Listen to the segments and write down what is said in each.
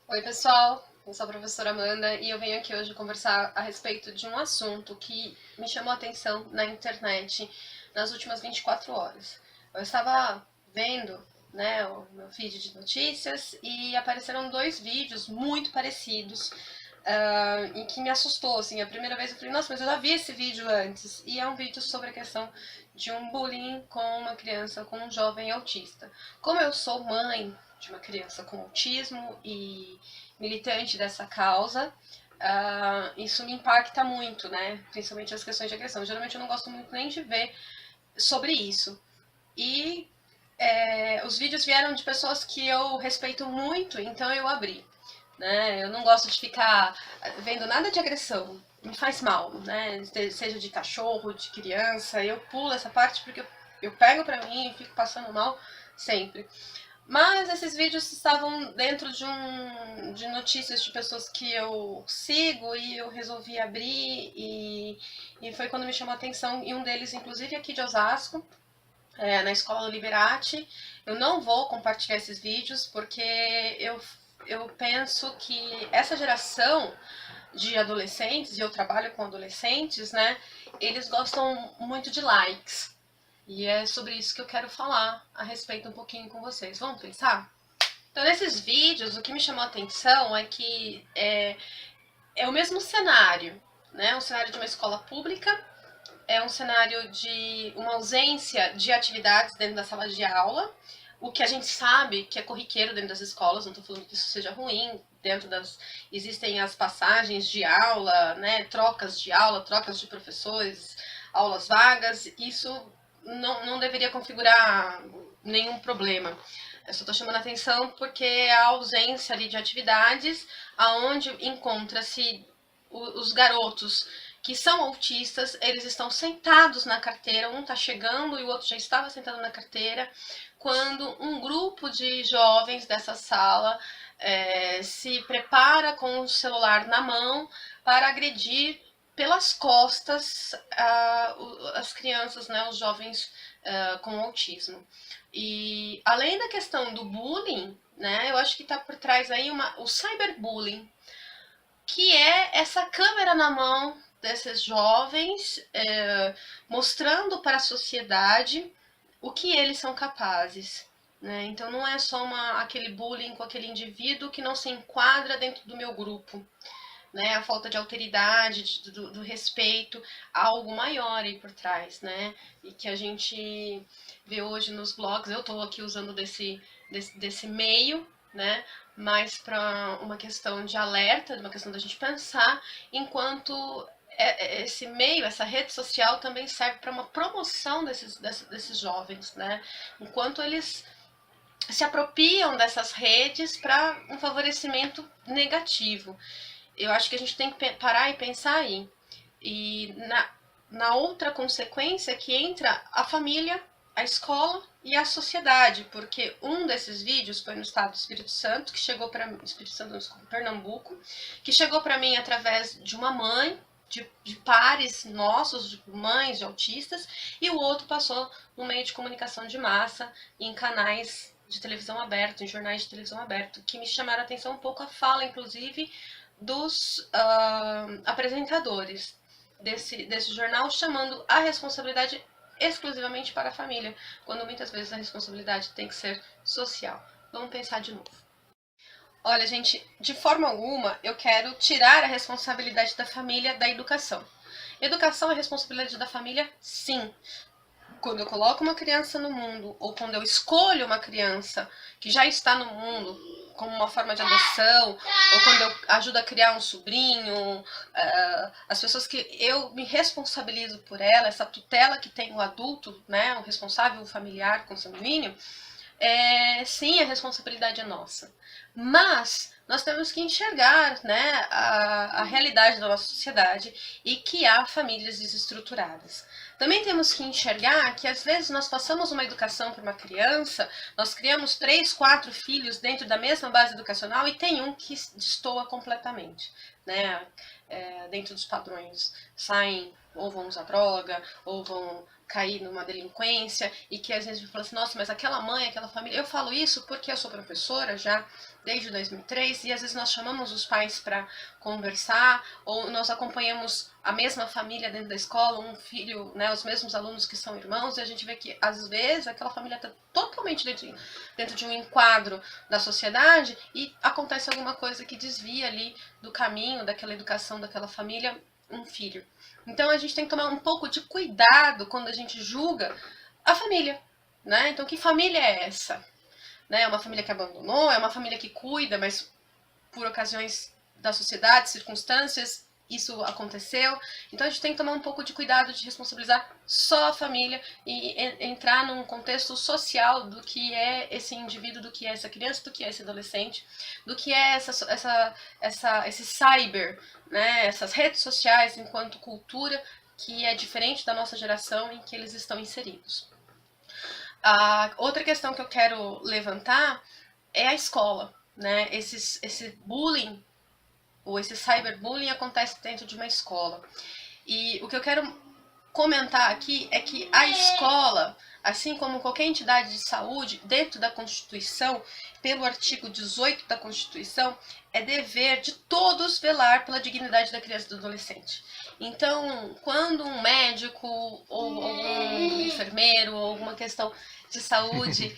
Oi, pessoal. Eu sou a professora Amanda e eu venho aqui hoje conversar a respeito de um assunto que me chamou a atenção na internet nas últimas 24 horas. Eu estava vendo, né, o meu feed de notícias e apareceram dois vídeos muito parecidos, e que me assustou, assim. A primeira vez eu falei, nossa, mas eu já vi esse vídeo antes. E é um vídeo sobre a questão de um bullying com uma criança, com um jovem autista. Como eu sou mãe de uma criança com autismo e militante dessa causa, isso me impacta muito, né? Principalmente as questões de agressão. Geralmente eu não gosto muito nem de ver sobre isso. E os vídeos vieram de pessoas que eu respeito muito, então eu abri. Né? Eu não gosto de ficar vendo nada de agressão, me faz mal, né? Seja de cachorro, de criança, eu pulo essa parte porque eu pego pra mim e fico passando mal sempre. Mas esses vídeos estavam dentro de notícias de pessoas que eu sigo e eu resolvi abrir e foi quando me chamou a atenção, e um deles, inclusive aqui de Osasco, na escola do Liberati. Eu não vou compartilhar esses vídeos porque eu penso que essa geração de adolescentes, e eu trabalho com adolescentes, né, eles gostam muito de likes. E é sobre isso que eu quero falar a respeito um pouquinho com vocês. Vamos pensar? Então, nesses vídeos, o que me chamou a atenção é que é o mesmo cenário, né? Um cenário de uma escola pública, é um cenário de uma ausência de atividades dentro da sala de aula, o que a gente sabe que é corriqueiro dentro das escolas, não estou falando que isso seja ruim, dentro das... existem as passagens de aula, né, trocas de aula, trocas de professores, aulas vagas, isso não deveria configurar nenhum problema. Eu só estou chamando a atenção porque a ausência ali de atividades, aonde encontra-se os garotos que são autistas, eles estão sentados na carteira, um está chegando e o outro já estava sentado na carteira, quando um grupo de jovens dessa sala se prepara com o celular na mão para agredir pelas costas as crianças, né, os jovens com autismo. E além da questão do bullying, né, eu acho que está por trás aí o cyberbullying, que é essa câmera na mão desses jovens, mostrando para a sociedade o que eles são capazes. Né? Então não é só aquele bullying com aquele indivíduo que não se enquadra dentro do meu grupo. Né? A falta de alteridade, do respeito, há algo maior aí por trás. Né? E que a gente vê hoje nos blogs, eu estou aqui usando desse meio, né? Mais para uma questão de alerta, uma questão da gente pensar, enquanto esse meio, essa rede social também serve para uma promoção desses jovens, né? Enquanto eles se apropriam dessas redes para um favorecimento negativo. Eu acho que a gente tem que parar e pensar aí. E na outra consequência que entra a família, a escola e a sociedade, porque um desses vídeos foi no estado do Espírito Santo, que chegou para Espírito Santo, desculpa, Pernambuco, que chegou para mim através de uma mãe, de pares nossos, de mães de autistas, e o outro passou no meio de comunicação de massa, em canais de televisão aberto, em jornais de televisão aberto, que me chamaram a atenção um pouco a fala, inclusive, dos apresentadores desse jornal, chamando a responsabilidade exclusivamente para a família, quando muitas vezes a responsabilidade tem que ser social. Vamos pensar de novo. Olha, gente, de forma alguma eu quero tirar a responsabilidade da família da educação. Educação é responsabilidade da família, sim. Quando eu coloco uma criança no mundo, ou quando eu escolho uma criança que já está no mundo como uma forma de adoção, ou quando eu ajudo a criar um sobrinho, as pessoas que eu me responsabilizo por ela, essa tutela que tem o adulto, né, o responsável, o familiar consanguíneo, sim, a responsabilidade é nossa. Mas nós temos que enxergar, né, a realidade da nossa sociedade e que há famílias desestruturadas. Também temos que enxergar que às vezes nós passamos uma educação para uma criança, nós criamos 3, 4 filhos dentro da mesma base educacional e tem um que destoa completamente, né? Dentro dos padrões. Saem ou vão usar droga, ou vão cair numa delinquência, e que às vezes fala assim, nossa, mas aquela mãe, aquela família... Eu falo isso porque eu sou professora já desde 2003, e às vezes nós chamamos os pais para conversar, ou nós acompanhamos a mesma família dentro da escola, um filho, né, os mesmos alunos que são irmãos, e a gente vê que às vezes aquela família está totalmente dentro de um enquadro da sociedade e acontece alguma coisa que desvia ali do caminho, daquela educação daquela família, um filho. Então a gente tem que tomar um pouco de cuidado quando a gente julga a família, né? Então que família é essa? Né? É uma família que abandonou, é uma família que cuida, mas por ocasiões da sociedade, circunstâncias, isso aconteceu. Então a gente tem que tomar um pouco de cuidado de responsabilizar só a família e entrar num contexto social do que é esse indivíduo, do que é essa criança, do que é esse adolescente, do que é esse cyber, né? Essas redes sociais enquanto cultura que é diferente da nossa geração em que eles estão inseridos. A outra questão que eu quero levantar é a escola, né? Esse bullying, ou esse cyberbullying acontece dentro de uma escola. E o que eu quero comentar aqui é que a escola, assim como qualquer entidade de saúde, dentro da Constituição, pelo artigo 18 da Constituição, é dever de todos velar pela dignidade da criança e do adolescente. Então, quando um médico ou algum enfermeiro ou alguma questão de saúde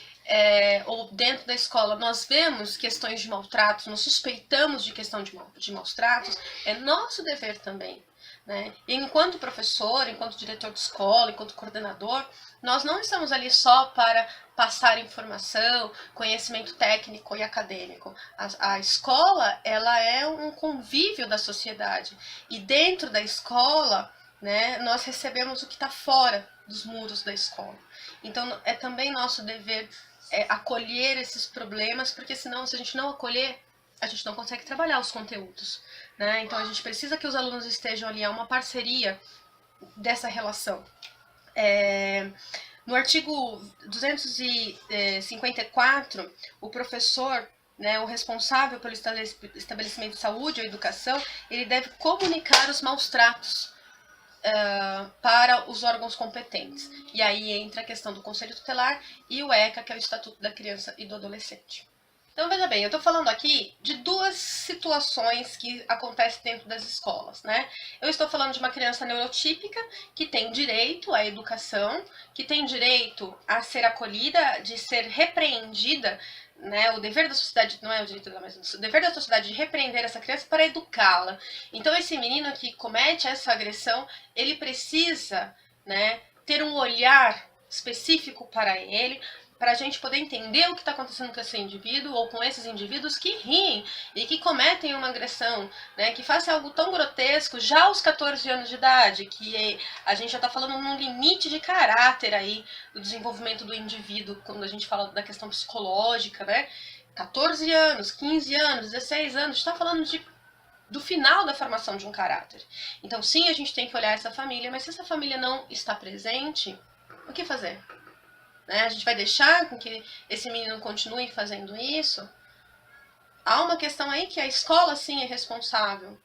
ou dentro da escola nós vemos questões de maltratos, nós suspeitamos de questão de maus tratos, é nosso dever também. Né? E enquanto professor, enquanto diretor de escola, enquanto coordenador, nós não estamos ali só para passar informação, conhecimento técnico e acadêmico. A escola, ela é um convívio da sociedade. E dentro da escola, né, nós recebemos o que está fora dos muros da escola. Então, é também nosso dever acolher esses problemas, porque senão, se a gente não acolher, a gente não consegue trabalhar os conteúdos. Né? Então, a gente precisa que os alunos estejam ali, é uma parceria dessa relação. No artigo 254, o professor, né, o responsável pelo estabelecimento de saúde ou educação, ele deve comunicar os maus tratos para os órgãos competentes. E aí entra a questão do Conselho Tutelar e o ECA, que é o Estatuto da Criança e do Adolescente. Então, veja bem, eu estou falando aqui de duas situações que acontecem dentro das escolas, né? Eu estou falando de uma criança neurotípica que tem direito à educação, que tem direito a ser acolhida, de ser repreendida, né? O dever da sociedade, não é o direito dela, mas o dever da sociedade de repreender essa criança para educá-la. Então, esse menino que comete essa agressão, ele precisa, né, ter um olhar específico para ele, para a gente poder entender o que está acontecendo com esse indivíduo ou com esses indivíduos que riem e que cometem uma agressão, né, que fazem algo tão grotesco já aos 14 anos de idade, que a gente já está falando num limite de caráter aí do desenvolvimento do indivíduo, quando a gente fala da questão psicológica, né? 14 anos, 15 anos, 16 anos, está falando do final da formação de um caráter. Então, sim, a gente tem que olhar essa família, mas se essa família não está presente, o que fazer? Né? A gente vai deixar com que esse menino continue fazendo isso? Há uma questão aí que a escola sim é responsável,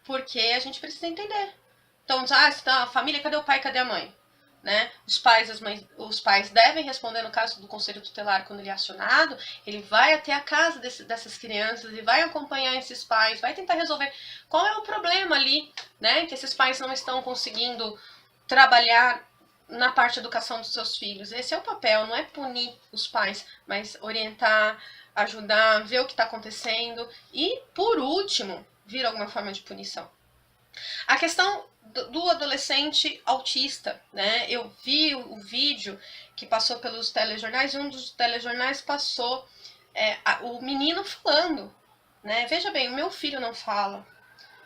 porque a gente precisa entender. Então, a família, cadê o pai, cadê a mãe? Né? Os pais devem responder no caso do Conselho Tutelar quando ele é acionado, ele vai até a casa dessas crianças e vai acompanhar esses pais, vai tentar resolver qual é o problema ali, né? Que esses pais não estão conseguindo trabalhar na parte de educação dos seus filhos. Esse é o papel, não é punir os pais, mas orientar, ajudar, ver o que está acontecendo e, por último, vir alguma forma de punição. A questão do adolescente autista, né? Eu vi o vídeo que passou pelos telejornais e um dos telejornais passou o menino falando, né? Veja bem, o meu filho não fala.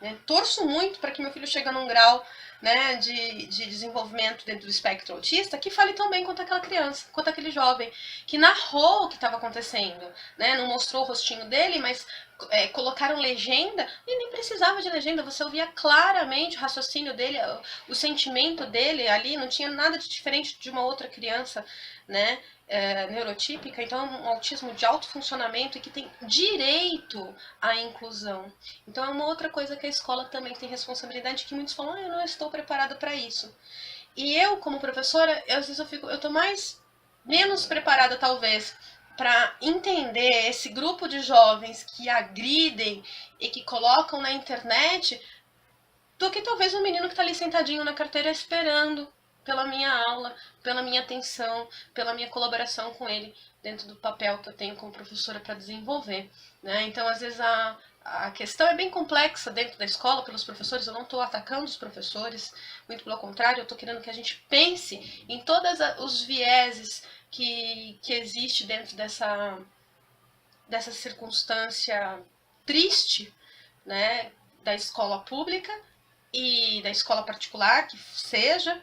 Né? Torço muito para que meu filho chegue num grau, né, de desenvolvimento dentro do espectro autista que fale tão bem quanto aquela criança, quanto aquele jovem, que narrou o que estava acontecendo. Né? Não mostrou o rostinho dele, mas colocaram legenda e nem precisava de legenda, você ouvia claramente o raciocínio dele, o sentimento dele ali, não tinha nada de diferente de uma outra criança, né? Neurotípica, então um autismo de alto funcionamento e que tem direito à inclusão. Então é uma outra coisa que a escola também tem responsabilidade, que muitos falam, eu não estou preparada para isso. E eu, como professora, às vezes eu tô menos preparada talvez para entender esse grupo de jovens que agridem e que colocam na internet, do que talvez um menino que está ali sentadinho na carteira esperando pela minha aula, pela minha atenção, pela minha colaboração com ele dentro do papel que eu tenho como professora para desenvolver, né? Então, às vezes, a questão é bem complexa dentro da escola pelos professores. Eu não estou atacando os professores, muito pelo contrário, eu estou querendo que a gente pense em todos os vieses que existe dentro dessa circunstância triste, né, da escola pública e da escola particular, que seja,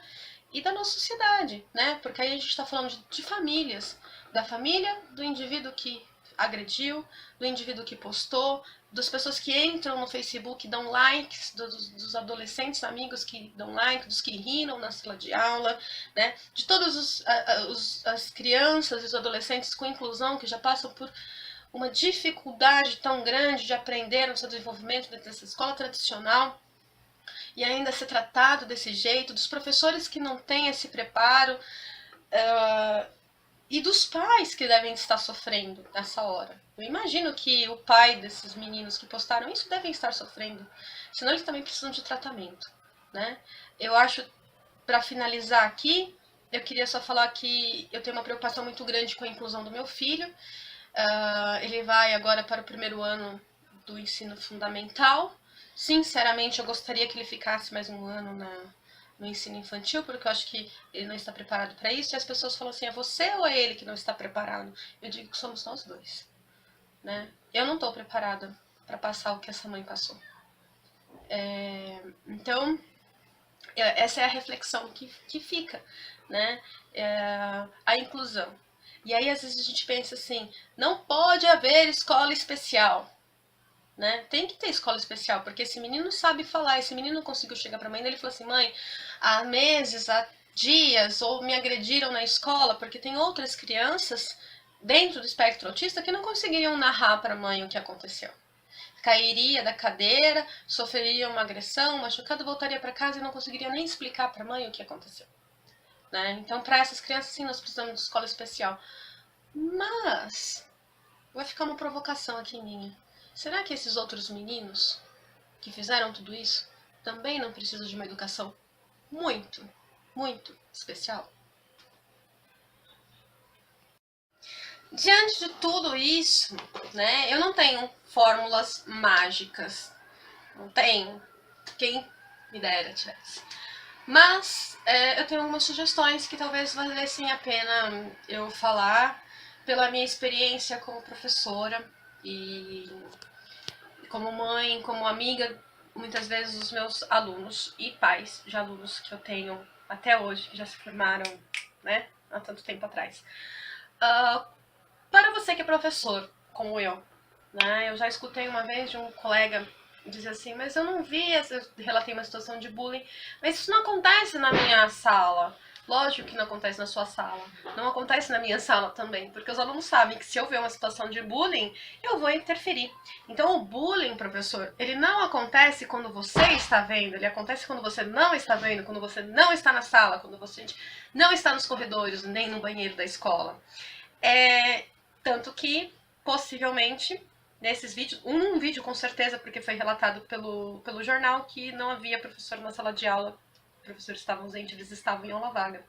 e da nossa sociedade, né? Porque aí a gente está falando de famílias, da família do indivíduo que agrediu, do indivíduo que postou, das pessoas que entram no Facebook e dão likes, dos adolescentes amigos que dão like, dos que riram na sala de aula, né? De todas as crianças e os adolescentes com inclusão que já passam por uma dificuldade tão grande de aprender no seu desenvolvimento dentro dessa escola tradicional, e ainda ser tratado desse jeito, dos professores que não têm esse preparo, e dos pais que devem estar sofrendo nessa hora. Eu imagino que o pai desses meninos que postaram isso devem estar sofrendo, senão eles também precisam de tratamento, né? Eu acho, para finalizar aqui, eu queria só falar que eu tenho uma preocupação muito grande com a inclusão do meu filho. Ele vai agora para o primeiro ano do ensino fundamental. Sinceramente, eu gostaria que ele ficasse mais um ano no ensino infantil, porque eu acho que ele não está preparado para isso. E as pessoas falam assim, é você ou é ele que não está preparado? Eu digo que somos nós dois, né? Eu não estou preparada para passar o que essa mãe passou. Então, essa é a reflexão que fica, né? A inclusão. E aí, às vezes, a gente pensa assim, não pode haver escola especial, né? Tem que ter escola especial, porque esse menino sabe falar, esse menino conseguiu chegar para a mãe dele e falou assim, mãe, há meses, há dias, ou me agrediram na escola, porque tem outras crianças dentro do espectro autista que não conseguiriam narrar para a mãe o que aconteceu. Cairia da cadeira, sofreria uma agressão, machucado, voltaria para casa e não conseguiria nem explicar para a mãe o que aconteceu, né? Então, para essas crianças, sim, nós precisamos de escola especial. Mas vai ficar uma provocação aqui minha. Será que esses outros meninos que fizeram tudo isso também não precisam de uma educação muito, muito especial? Diante de tudo isso, né, eu não tenho fórmulas mágicas. Não tenho. Quem me dera tivesse. Mas eu tenho algumas sugestões que talvez valessem a pena eu falar pela minha experiência como professora e como mãe, como amiga, muitas vezes dos meus alunos e pais de alunos que eu tenho até hoje, que já se formaram, né, há tanto tempo atrás. Para você que é professor, como eu, né, eu já escutei uma vez de um colega dizer assim, mas eu não vi, eu relatei uma situação de bullying, mas isso não acontece na minha sala. Lógico que não acontece na sua sala. Não acontece na minha sala também, porque os alunos sabem que se eu ver uma situação de bullying, eu vou interferir. Então o bullying, professor, ele não acontece quando você está vendo, ele acontece quando você não está vendo, quando você não está na sala, quando você não está nos corredores, nem no banheiro da escola. Tanto que, possivelmente, nesses vídeos, um vídeo com certeza, porque foi relatado pelo jornal que não havia professor na sala de aula, os professores estavam ausentes, eles estavam em aula vaga.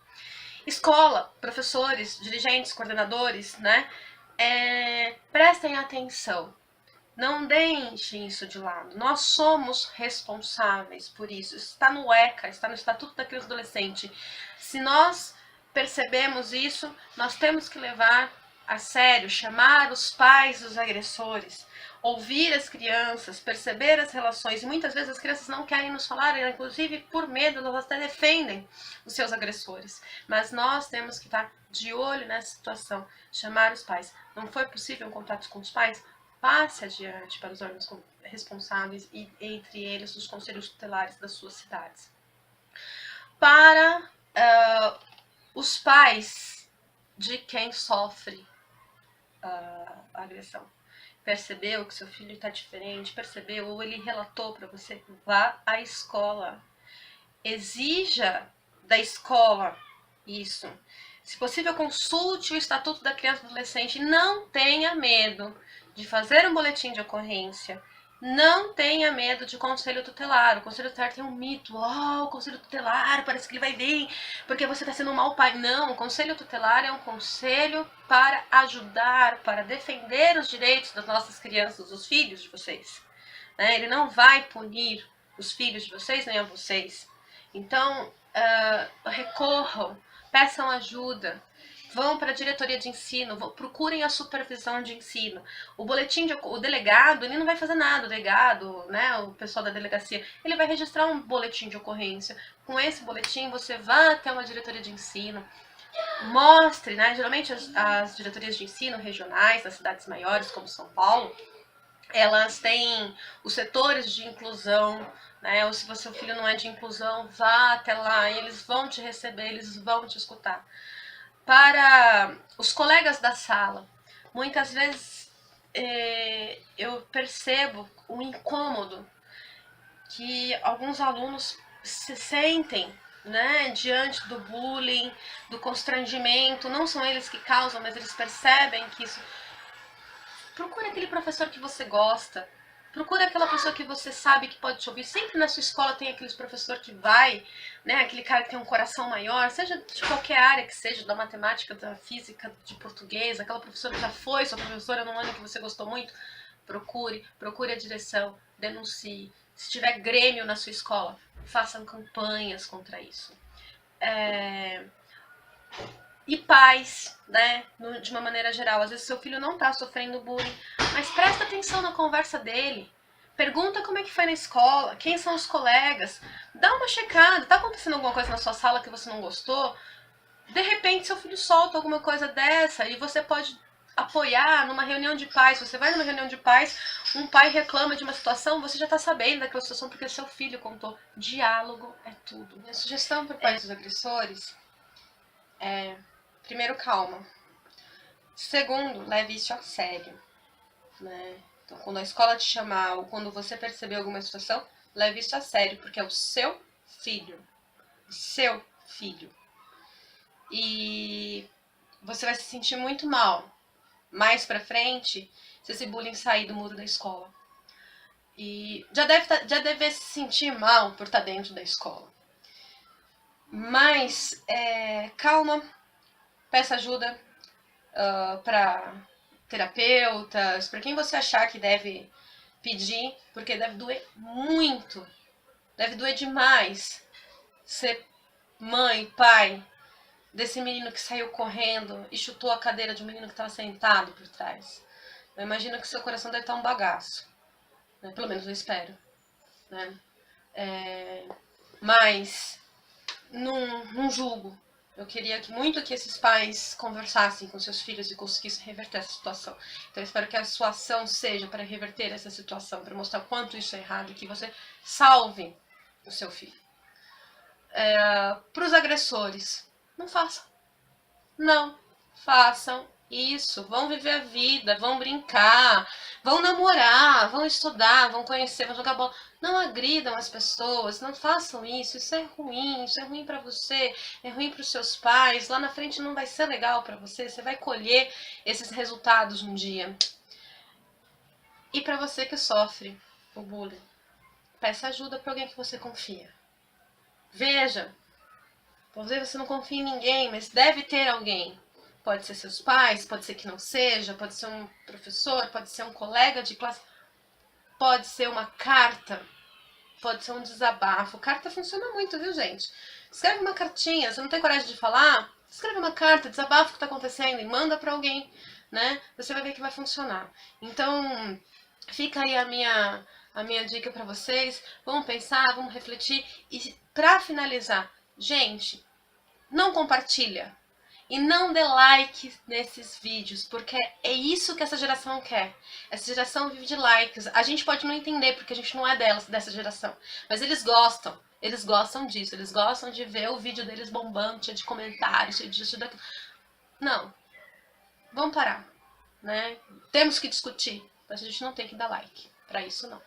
Escola, professores, dirigentes, coordenadores, né? Prestem atenção. Não deixem isso de lado. Nós somos responsáveis por isso. Está no ECA, está no Estatuto da Criança e Adolescente. Se nós percebemos isso, nós temos que levar a sério, chamar os pais dos agressores, ouvir as crianças, perceber as relações. E muitas vezes as crianças não querem nos falar, inclusive por medo, elas até defendem os seus agressores. Mas nós temos que estar de olho nessa situação, chamar os pais. Não foi possível um contato com os pais? Passe adiante para os órgãos responsáveis e, entre eles, os conselhos tutelares das suas cidades. Para os pais de quem sofre a agressão. Percebeu que seu filho está diferente, percebeu, ou ele relatou para você, vá à escola. Exija da escola isso. Se possível, consulte o Estatuto da Criança e do Adolescente. Não tenha medo de fazer um boletim de ocorrência. Não tenha medo de conselho tutelar. O conselho tutelar tem um mito. O conselho tutelar parece que ele vai vir porque você está sendo um mau pai. Não, o conselho tutelar é um conselho para ajudar, para defender os direitos das nossas crianças, dos filhos de vocês. Ele não vai punir os filhos de vocês nem a vocês. Então, recorram, peçam ajuda. Vão para a diretoria de ensino, procurem a supervisão de ensino. O delegado, ele não vai fazer nada, o delegado, né, o pessoal da delegacia, ele vai registrar um boletim de ocorrência. Com esse boletim, você vai até uma diretoria de ensino, mostre, né, geralmente as diretorias de ensino regionais, das cidades maiores, como São Paulo, elas têm os setores de inclusão, né, ou se o seu filho não é de inclusão, vá até lá, eles vão te receber, eles vão te escutar. Para os colegas da sala, muitas vezes eu percebo o incômodo que alguns alunos se sentem, né, diante do bullying, do constrangimento. Não são eles que causam, mas eles percebem que isso. Procure aquele professor que você gosta. Procura aquela pessoa que você sabe que pode te ouvir. Sempre na sua escola tem aquele professor que vai, né? Aquele cara que tem um coração maior, seja de qualquer área que seja, da matemática, da física, de português, aquela professora que já foi sua professora num ano que você gostou muito. Procure a direção, denuncie. Se tiver grêmio na sua escola, façam campanhas contra isso. E pais, né, de uma maneira geral. Às vezes seu filho não tá sofrendo bullying, mas presta atenção na conversa dele. Pergunta como é que foi na escola, quem são os colegas. Dá uma checada, tá acontecendo alguma coisa na sua sala que você não gostou? De repente seu filho solta alguma coisa dessa e você pode apoiar numa reunião de pais. Você vai numa reunião de pais, um pai reclama de uma situação, você já tá sabendo daquela situação porque seu filho contou. Diálogo é tudo. Minha sugestão para pais dos agressores é: primeiro, calma. Segundo, leve isso a sério, né? Então, quando a escola te chamar ou quando você perceber alguma situação, leve isso a sério, porque é o seu filho. O seu filho. E você vai se sentir muito mal mais pra frente se esse bullying sair do muro da escola. E já deve se sentir mal por estar dentro da escola. Mas, calma, peça ajuda para terapeutas, para quem você achar que deve pedir, porque deve doer muito, deve doer demais ser mãe, pai desse menino que saiu correndo e chutou a cadeira de um menino que estava sentado por trás. Eu imagino que seu coração deve estar um bagaço, né? Pelo menos eu espero, né? Mas não julgo. Eu queria muito que esses pais conversassem com seus filhos e conseguissem reverter essa situação. Então eu espero que a sua ação seja para reverter essa situação, para mostrar o quanto isso é errado e que você salve o seu filho. Para os agressores, não façam. Não façam isso. Vão viver a vida, vão brincar, vão namorar, vão estudar, vão conhecer, vão jogar bola. Não agridam as pessoas, não façam isso. Isso é ruim para você, é ruim para os seus pais. Lá na frente não vai ser legal para você, você vai colher esses resultados um dia. E para você que sofre o bullying, peça ajuda para alguém que você confia. Veja, talvez você não confie em ninguém, mas deve ter alguém. Pode ser seus pais, pode ser que não seja, pode ser um professor, pode ser um colega de classe, pode ser uma carta, pode ser um desabafo. Carta funciona muito, viu, gente? Escreve uma cartinha, você não tem coragem de falar? Escreve uma carta, desabafa o que está acontecendo e manda para alguém, né? Você vai ver que vai funcionar. Então, fica aí a minha dica para vocês. Vamos pensar, vamos refletir. E para finalizar, gente, não compartilha. E não dê like nesses vídeos, porque é isso que essa geração quer. Essa geração vive de likes. A gente pode não entender, porque a gente não é dessa geração. Mas eles gostam disso. Eles gostam de ver o vídeo deles bombando, cheio de comentários, cheio de daquilo. Não. Vamos parar, né? Temos que discutir, mas a gente não tem que dar like. Pra isso, não.